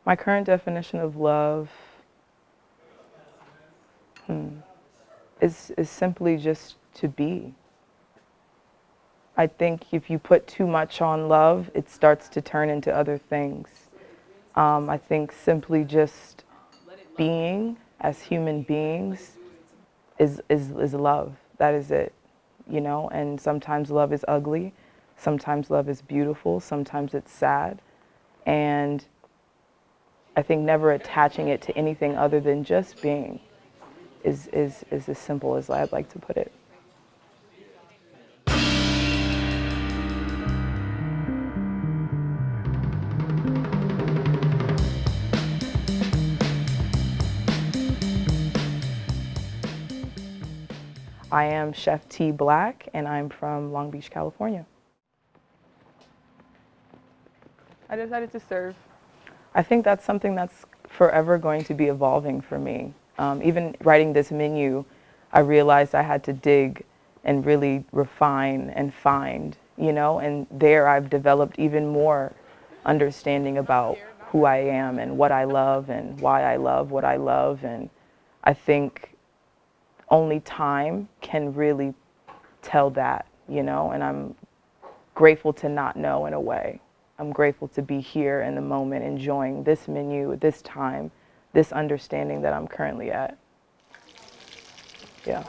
My current definition of love is simply just to be. I think if you put too much on love, it starts to turn into other things. I think simply just being as human beings is love. That is it, you know? And sometimes love is ugly, sometimes love is beautiful, sometimes it's sad. And I think never attaching it to anything other than just being is as simple as I'd like to put it. I am Chef T Black, and I'm from Long Beach, California. I decided to serve. I think that's something that's forever going to be evolving for me. Even writing this menu, I realized I had to dig and really refine and find, you know, and there I've developed even more understanding about who I am and what I love and why I love what I love. And I think only time can really tell that, you know, and I'm grateful to not know in a way. I'm grateful to be here in the moment, enjoying this menu, this time, this understanding that I'm currently at. Yeah.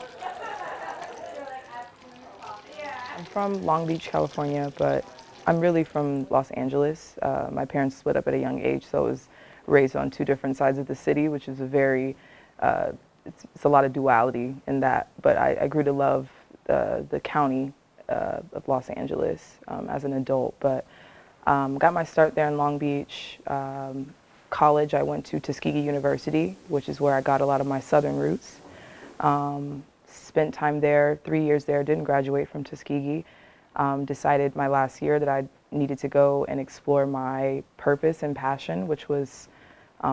I'm from Long Beach, California, but I'm really from Los Angeles. My parents split up at a young age, so I was raised on two different sides of the city, which is a very, it's a lot of duality in that. But I grew to love the county of Los Angeles as an adult. But got my start there in Long Beach. College, I went to Tuskegee University, which is where I got a lot of my southern roots. Spent time there, 3 years there, didn't graduate from Tuskegee. Decided my last year that I needed to go and explore my purpose and passion, which was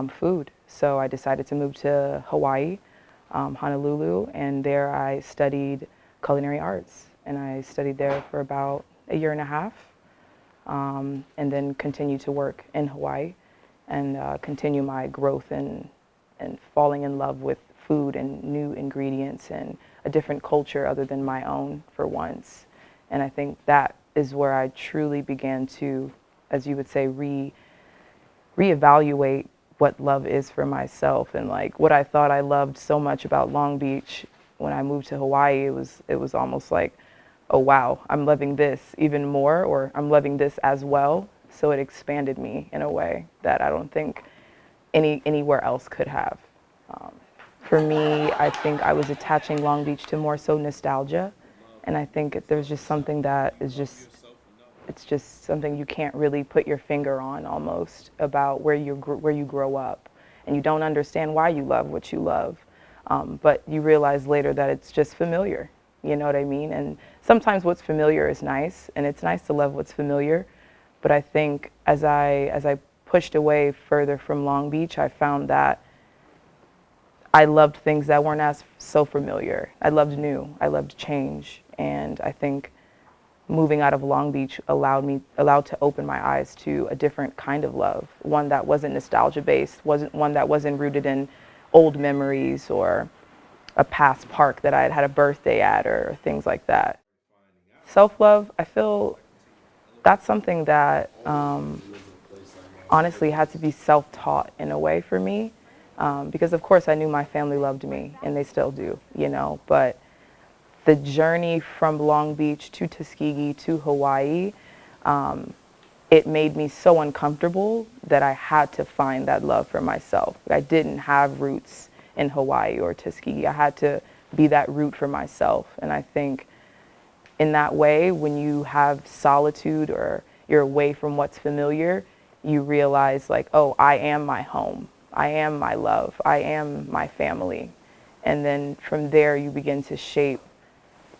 food. So I decided to move to Hawaii, Honolulu, and there I studied culinary arts. And I studied there for about a year and a half, and then continued to work in Hawaii and continue my growth and falling in love with food and new ingredients and a different culture other than my own for once. And I think that is where I truly began to, as you would say, reevaluate what love is for myself. And like what I thought I loved so much about Long Beach, when I moved to Hawaii, it was almost like, oh wow, I'm loving this even more, or I'm loving this as well. So it expanded me in a way that I don't think anywhere else could have. For me, I think I was attaching Long Beach to more so nostalgia. And I think there's just something that is just, it's just something you can't really put your finger on almost about where you grow up. And you don't understand why you love what you love. But you realize later that it's just familiar. You know what I mean? And sometimes what's familiar is nice, and it's nice to love what's familiar. But I think as I pushed away further from Long Beach, I found that I loved things that weren't as so familiar. I loved new. I loved change. And I think moving out of Long Beach allowed to open my eyes to a different kind of love, one that wasn't nostalgia based, one that wasn't rooted in old memories or a past park that I had had a birthday at or things like that. Self-love, I feel that's something that honestly had to be self-taught in a way for me. Because of course I knew my family loved me, and they still do, you know, but the journey from Long Beach to Tuskegee to Hawaii, it made me so uncomfortable that I had to find that love for myself. I didn't have roots in Hawaii or Tuskegee. I had to be that root for myself. And I think in that way, when you have solitude or you're away from what's familiar, you realize like, oh, I am my home. I am my love. I am my family. And then from there, you begin to shape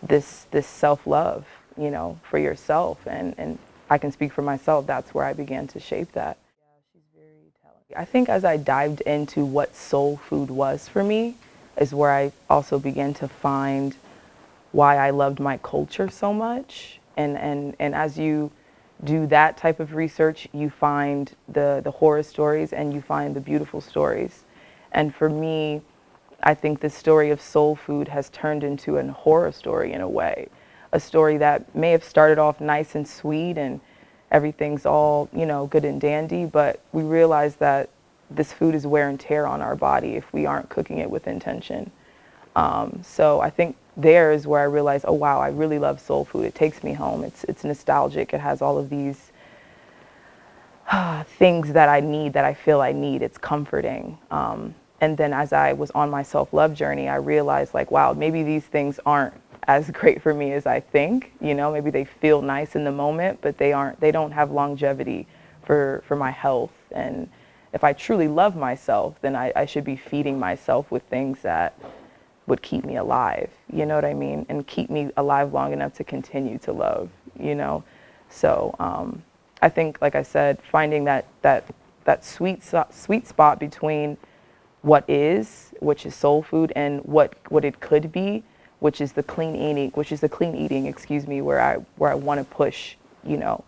this self-love, you know, for yourself. And I can speak for myself. That's where I began to shape that. Yeah, she's very talented. I think as I dived into what soul food was for me is where I also began to find why I loved my culture so much. And as you do that type of research, you find the horror stories and you find the beautiful stories. And for me, I think the story of soul food has turned into a horror story in a way. A story that may have started off nice and sweet and everything's all, you know, good and dandy, but we realize that this food is wear and tear on our body if we aren't cooking it with intention. So I think there is where I realized, oh wow, I really love soul food. It takes me home. It's nostalgic. It has all of these things that I need, that I feel I need. It's comforting. And then as I was on my self-love journey, I realized like, wow, maybe these things aren't as great for me as I think. You know, maybe they feel nice in the moment, but they don't have longevity for my health. And if I truly love myself, then I should be feeding myself with things that would keep me alive, you know what I mean? And keep me alive long enough to continue to love, you know? So I think, like I said, finding that sweet spot between what is, which is soul food, and what it could be, which is the clean eating, excuse me, where I want to push, you know,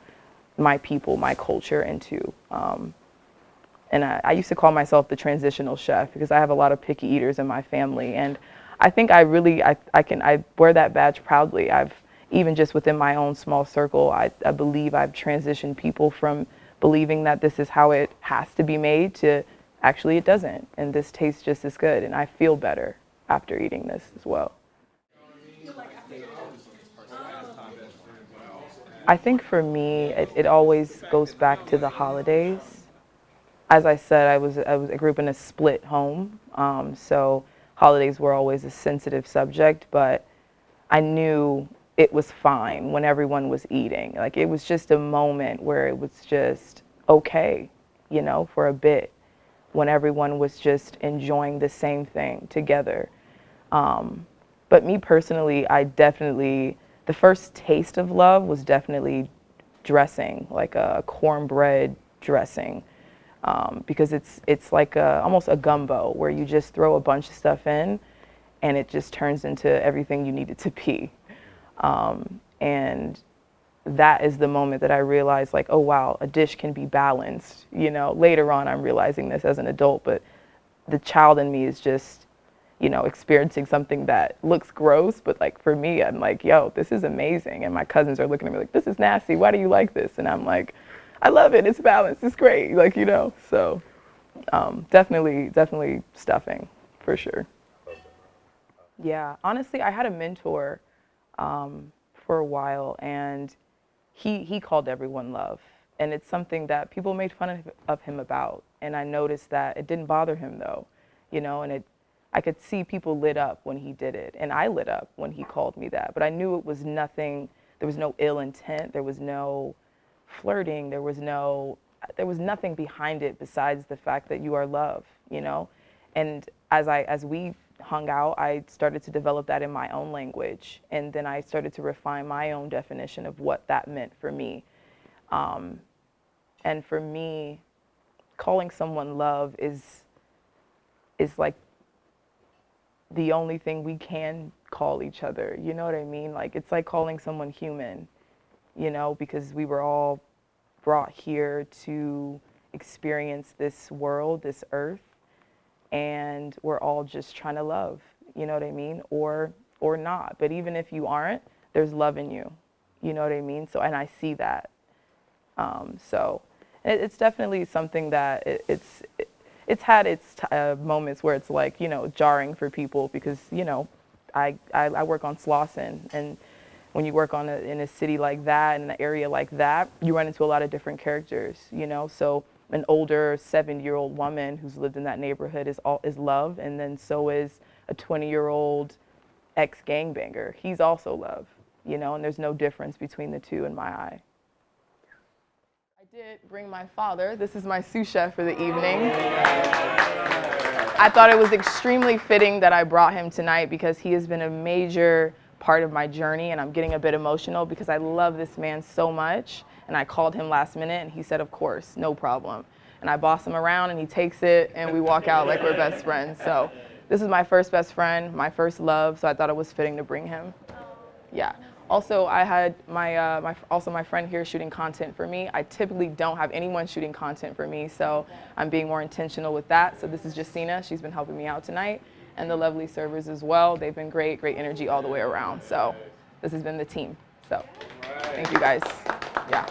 my people, my culture into. And I used to call myself the transitional chef because I have a lot of picky eaters in my family, and I think I wear that badge proudly. Even just within my own small circle, I believe I've transitioned people from believing that this is how it has to be made to actually it doesn't, and this tastes just as good, and I feel better after eating this as well. I think for me, it always goes back to the holidays. As I said, I grew up in a split home, so holidays were always a sensitive subject, but I knew it was fine when everyone was eating. Like it was just a moment where it was just okay, you know, for a bit, when everyone was just enjoying the same thing together. But me personally, the first taste of love was definitely dressing, like a cornbread dressing. Because it's like almost a gumbo where you just throw a bunch of stuff in and it just turns into everything you need it to be. And that is the moment that I realized like, oh wow, a dish can be balanced. You know, later on I'm realizing this as an adult, but the child in me is just, you know, experiencing something that looks gross, but like for me, I'm like, yo, this is amazing. And my cousins are looking at me like, this is nasty. Why do you like this? And I'm like, I love it. It's balanced. It's great. Like, you know, so definitely stuffing for sure. Yeah, honestly, I had a mentor for a while, and he called everyone love. And it's something that people made fun of him about. And I noticed that it didn't bother him though, you know, and I could see people lit up when he did it. And I lit up when he called me that. But I knew it was nothing, there was no ill intent, there was no flirting, there was nothing behind it besides the fact that you are love, you know? And as we hung out, I started to develop that in my own language. And then I started to refine my own definition of what that meant for me. And for me, calling someone love is like the only thing we can call each other. You know what I mean? Like it's like calling someone human, you know, because we were all brought here to experience this world, this earth, and we're all just trying to love, you know what I mean? Or not. But even if you aren't, there's love in you. You know what I mean? So, and I see that. So it's definitely something that it's had its moments where it's like, you know, jarring for people because, you know, I work on Slauson, and when you work in a city like that, in an area like that, you run into a lot of different characters, you know? So an older 70-year-old woman who's lived in that neighborhood is love, and then so is a 20-year-old ex-gangbanger. He's also love, you know, and there's no difference between the two in my eye. I did bring my father. This is my sous chef for the evening. I thought it was extremely fitting that I brought him tonight because he has been a major part of my journey, and I'm getting a bit emotional because I love this man so much. And I called him last minute and he said, of course, no problem. And I boss him around and he takes it and we walk out like we're best friends. So this is my first best friend, my first love, so I thought it was fitting to bring him. Yeah. Also, I had my friend here shooting content for me. I typically don't have anyone shooting content for me, so I'm being more intentional with that. So this is Justina. She's been helping me out tonight, and the lovely servers as well. They've been great energy all the way around. So this has been the team. So thank you guys. Yeah.